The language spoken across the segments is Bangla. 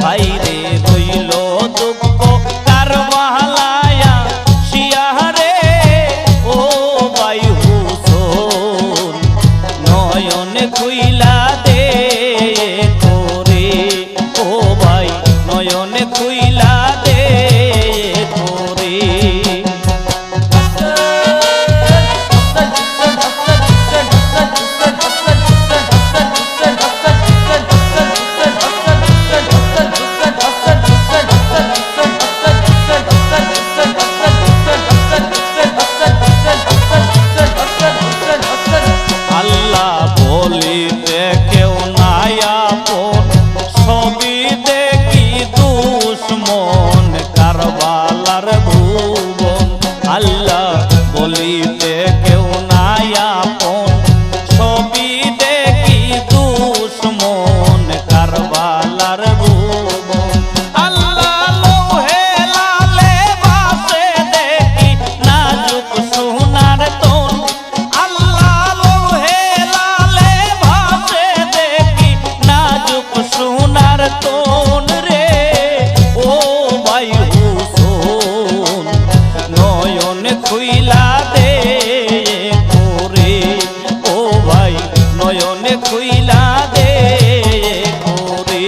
ভাই রে রইল দুঃখ কারবালায়া শিয়ারে ও ভাই হুসন নয়নে খুইলা দে তোরে ও ভাই নয়নে খুইলা দে তোরে বলিতে কেউ নাই আপন ছবি দেখি দুশ্মন কারবালার ভুবন আল্লাহ বলিতে কেউ নাই আপন ছবি দেখি দুশ্মন কারবালার ভুবন আল্লাহ লোহে লালে বাসে দেখি নাজুক সোনার তন সোনার তোন রে ও ভাই হুসন নয়নে খুইলা দে তোরে ও ভাই নয়নে খুইলা দে তোরে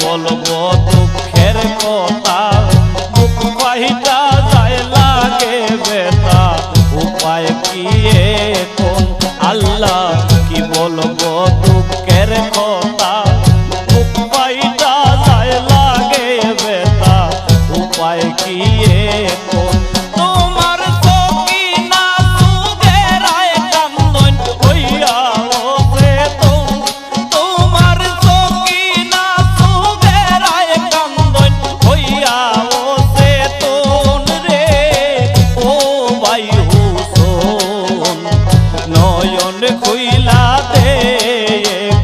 বলবো দুঃখের কথা বুক পাইটা যায় লাগে বেতা উপায় কি এখন আল্লাহ কি বলবো দুঃখের কথা বুক পাইটা যায় লাগে বেতা উপায় কি এখন তোমার চকি না সুগেরায় কান্দন হইয়া ওঠে তোমার চকি না নয়নে খুইলা দে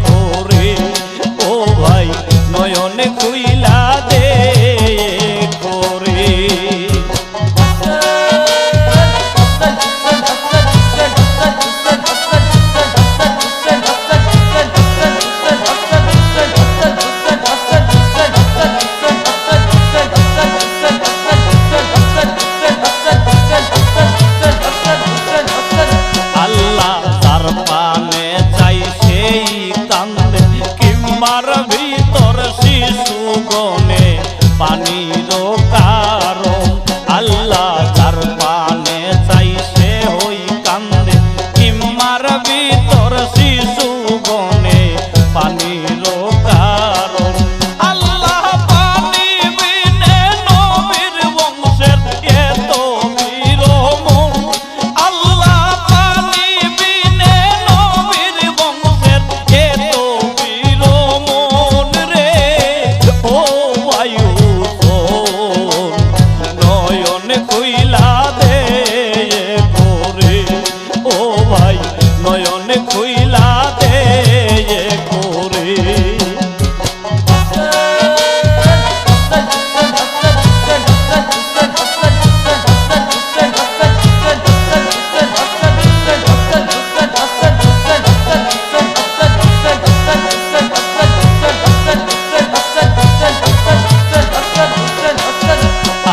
করে ও ভাই নয়নে খুইলা দে করে পানে চাই সেই কান্দে কিম্বার ভিতর শিশু গনে পানির কারণ আল্লাহ যার পানে চাই সে হই কান্দে কিম্বার ভিতর শিশু গনে পানির কারণ আল্লাহ পানি বিনে নবীর বংশের এত বিরমণ আল্লাহ পানি বিনে বংশের এত বিরমণ রে ও ভাই হুসন নয়নে খুইলা দে করে ও ভাই নয়নে খুইলা দে করে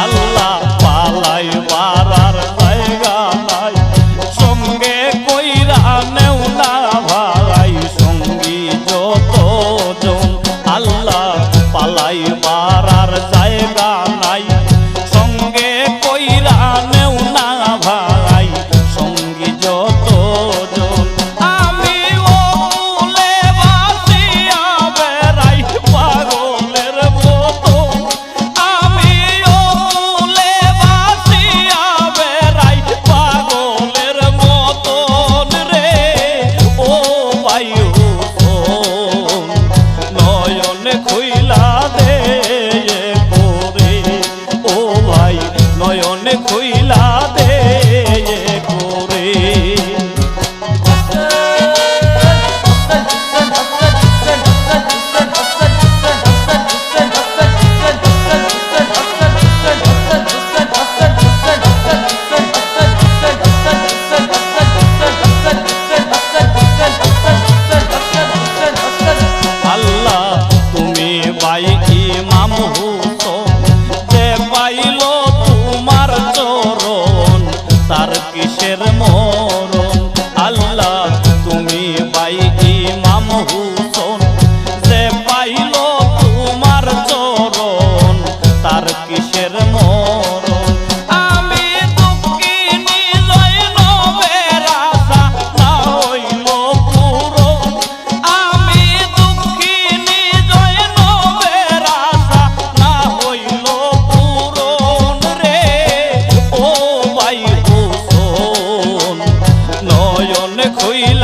আল্লাহ পালাই বারার জায়গা নাই সঙ্গে কইরা নেও না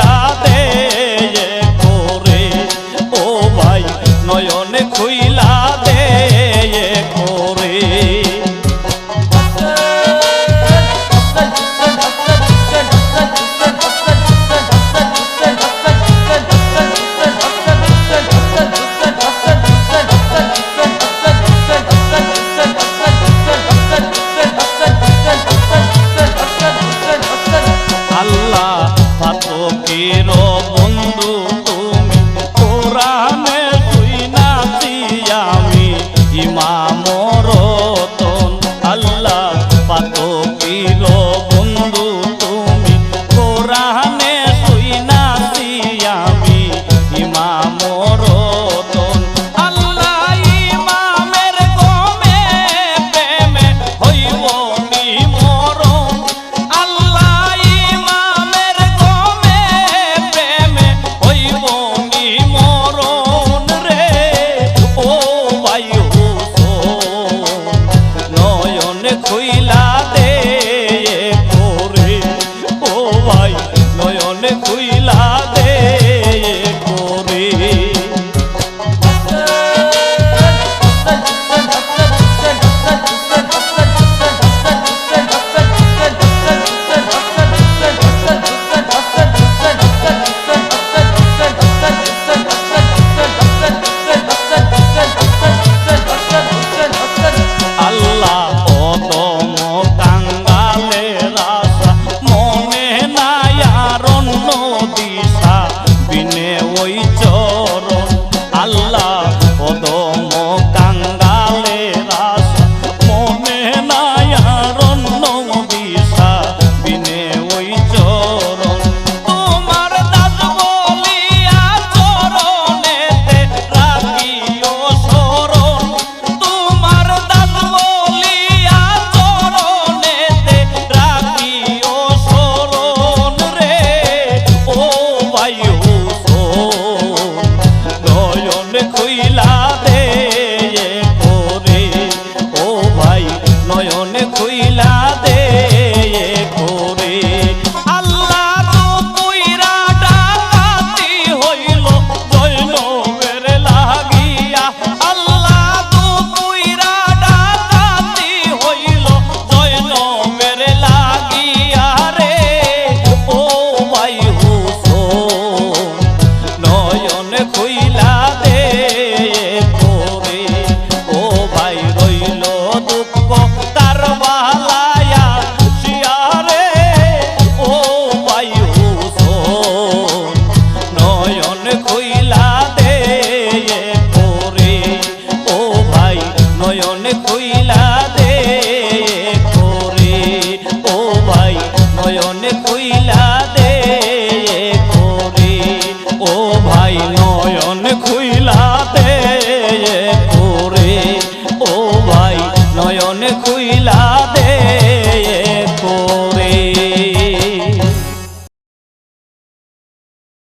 খুইলা দে করে, ও ভাই নয়নে খুইলা দে করে। আল্লাহ ফাতকের বন্ধু তুমি, কোরআনে শুনাছি আমি ইমাম রতন। আল্লাহ ফাতকের বন্ধু তুমি, কোরআনে শুনাছি আমি ইমাম রতন। আল্লাহ ইমামের গমে প্রেমে হইব নিমরণ। আল্লাহ ইমামের গমে প্রেমে হইব নিমরণ রে, ও ভাই হুসেন নয়নে খুইলা দে করে, ও ভাই নয়নে খুইলা দে করে। আল্লাহ অদম কাঙ্গালের আশা, মনে নাই আর অন্য দিশা বিনে ওই চরণ। আল্লাহ অদম কাঙ্গালের আশা, মনে নাই আর অন্য দিশা বিনে ওই চরণ। তোমার দাস বলিয়া চরণেতে রাখিও শরণ। তোমার দাস বলিয়া চরণেতে রাখিও শরণ রে, ও ভাই হুসেন নয়নে খুইলা দে করে, ও ভাই নয়নে খুইলা দে করে। আল্লাহ দুপুইরা ডাকাতি হইল জৈনবের লাগিয়া। আল্লাহ দুপুইরা ডাকাতি হইল জৈনবের লাগিয়া রে, ও ভাই হুসেন নয়নে খুইলা দে করে, ও ভাই রইল দুঃখ তার বালায়া শিয়ারে, ও ভাই হুসেন নয়নে খুইলা দে করে, ও ভাই নয়নে খুইলা দে করে, ও ভাই নয়নে খুইলা দে করে, ও ভাই নয়নে খুইলা দে করে, ও ভাই নয়নে খুইলা দে।